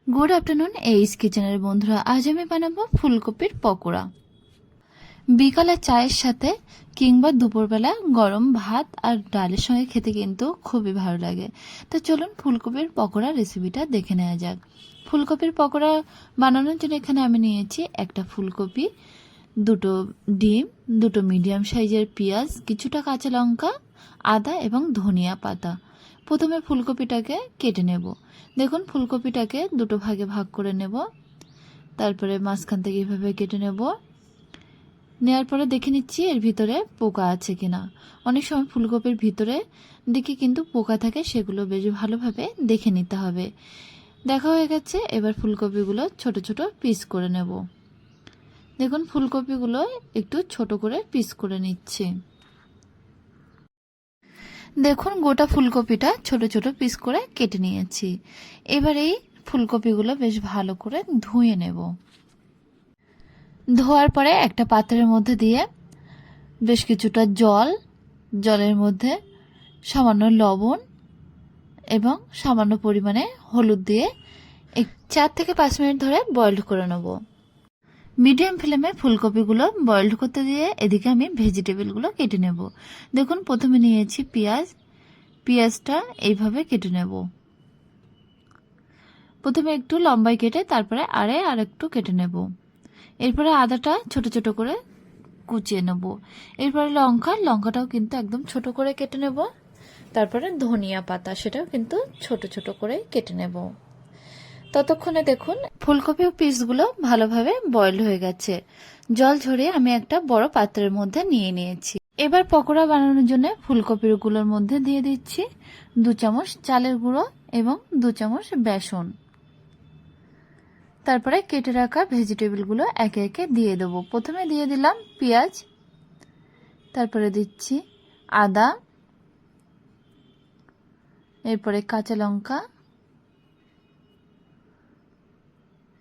Good afternoon এইস কিচেনের বন্ধুরা, আজ আমি বানাবো ফুলকপির পকোড়া। বিকালে চায়ের সাথে কিংবা দুপুরবেলা গরম ভাত আর ডালের সঙ্গে খেতে কিন্তু খুবই ভালো লাগে। তো চলুন ফুলকপির পকোড়া রেসিপিটা দেখে নেওয়া যাক। ফুলকপির পকোড়া বানানোর জন্য এখানে আমি নিয়েছি একটা ফুলকপি, দুটো ডিম, দুটো মিডিয়াম সাইজের পেঁয়াজ, কিছুটা কাঁচা লঙ্কা, আদা এবং ধনিয়া পাতা। প্রথমে ফুলকপিটাকে কেটে নেব। দেখুন ফুলকপিটাকে দুটো ভাগে ভাগ করে নেব, তারপরে মাঝখান থেকে এভাবে কেটে নেব। নেওয়ার পরে দেখে নিচ্ছি এর ভিতরে পোকা আছে কিনা। অনেক সময় ফুলকপির ভিতরে দিকে কিন্তু পোকা থাকে, সেগুলো বেশ ভালোভাবে দেখে নিতে হবে। দেখা হয়ে গেছে, এবার ফুলকপিগুলো ছোট ছোট পিস করে নেব। দেখুন ফুলকপিগুলো একটু ছোট করে পিস করে নিচ্ছি। দেখুন গোটা ফুলকপিটা ছোট ছোট পিস করে কেটে নিয়েছি। এবার এই ফুলকপিগুলো বেশ ভালো করে ধুয়ে নেব। ধোয়ার পরে একটা পাত্রের মধ্যে দিয়ে বেশ কিছুটা জলের মধ্যে সামান্য লবণ এবং সামান্য পরিমাণে হলুদ দিয়ে 4 থেকে 5 মিনিট ধরে বয়েলড করে নেব। মিডিয়াম ফ্লেমে ফুলকপিগুলো বয়েলড করতে দিয়ে এদিকে আমি ভেজিটেবলগুলো কেটে নেব। দেখুন প্রথমে নিয়েছি পেঁয়াজটা এইভাবে কেটে নেব। প্রথমে একটু লম্বাই কেটে তারপরে আর একটু কেটে নেব। এরপরে আদাটা ছোট ছোট করে কুচিয়ে নেব। এরপরে লঙ্কাটাও কিন্তু একদম ছোট করে কেটে নেব। তারপরে ধনিয়া পাতা, সেটাও কিন্তু ছোট ছোট করে কেটে নেব। ততক্ষণে দেখুন ফুলকপি পিসগুলো ভালোভাবে বয়েলড হয়ে গেছে। জল ঝরিয়ে আমি একটা বড় পাত্রের মধ্যে নিয়ে নিয়েছি। এবার পকোড়া বানানোর জন্য ফুলকপিগুলোর মধ্যে দিয়ে দিচ্ছি 2 চামচ চালের গুঁড়ো এবং 2 চামচ বেসন। তারপরে কেটে রাখা ভেজিটেবলগুলো একে একে দিয়ে দেবো। প্রথমে দিয়ে দিলাম পেঁয়াজ, তারপরে দিচ্ছি আদা, এরপরে কাঁচা লঙ্কা,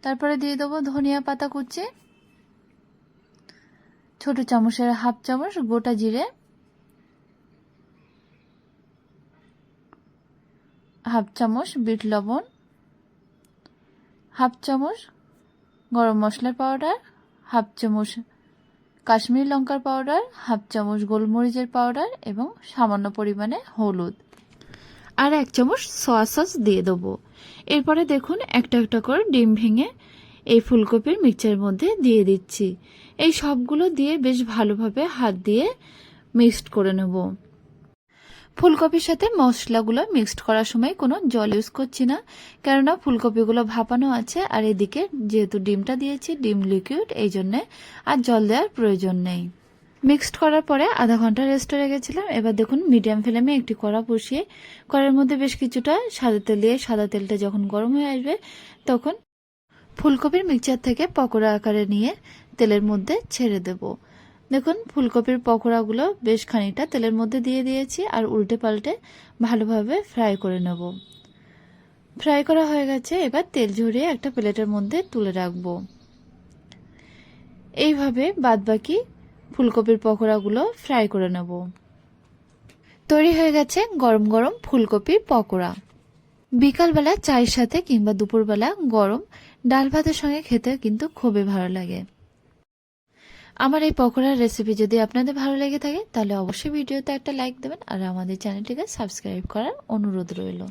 তারপরে দিয়ে দেবো ধনিয়া পাতা কুচি, ছোট চামচের হাফ চামচ গোটা জিরে, হাফ চামচ বিট লবণ, হাফ চামচ গরম মশলার পাউডার, হাফ চামচ কাশ্মীরি লঙ্কার পাউডার, হাফ চামচ গোলমরিচের পাউডার এবং সামান্য পরিমাণে হলুদ, আর 1 চামচ সয়া সস দিয়ে দেবো। এরপরে দেখুন একটা একটা করে ডিম ভেঙে এই ফুলকপির মিক্সচারের মধ্যে দিয়ে দিচ্ছি। এই সবগুলো দিয়ে বেশ ভালোভাবে হাত দিয়ে মিক্সড করে নেব। ফুলকপির সাথে মশলাগুলো মিক্সড করার সময় কোনো জল ইউজ করছি না, কেননা ফুলকপিগুলো ভাপানো আছে আর এদিকে যেহেতু ডিমটা দিয়েছি ডিম লিকুইড, এই জন্যে আর জল দেওয়ার প্রয়োজন নেই। মিক্সড করার পরে আধা ঘন্টা রেস্টে রেখেছিলাম। এবার দেখুন মিডিয়াম ফ্লেমে একটি কড়া বসিয়ে কড়াইয়ের মধ্যে বেশ কিছুটা সাদা তেল দিয়ে সাদা তেলটা যখন গরম হয়ে আসবে তখন ফুলকপির মিক্সচার থেকে পকোড়া আকারে নিয়ে তেলের মধ্যে ছেড়ে দেব। দেখুন ফুলকপির পকোড়াগুলো বেশ খানিকটা তেলের মধ্যে দিয়ে দিয়েছি আর উল্টে পাল্টে ভালোভাবে ফ্রাই করে নেব। ফ্রাই করা হয়ে গেছে, এবার তেল ঝরিয়ে একটা প্লেটের মধ্যে তুলে রাখবো। এইভাবে বাদবাকি ফুলকপির পকোড়াগুলো ফ্রাই করে নেব। তৈরি হয়ে গেছে গরম গরম ফুলকপির পকোড়া। বিকালবেলা চায়ের সাথে কিংবা দুপুরবেলা গরম ডাল ভাতের সঙ্গে খেতে কিন্তু খুবই ভালো লাগে। আমার এই পকোড়ার রেসিপি যদি আপনাদের ভালো লেগে থাকে তাহলে অবশ্যই ভিডিওতে একটা লাইক দেবেন আর আমাদের চ্যানেলটিকে সাবস্ক্রাইব করার অনুরোধ রইল।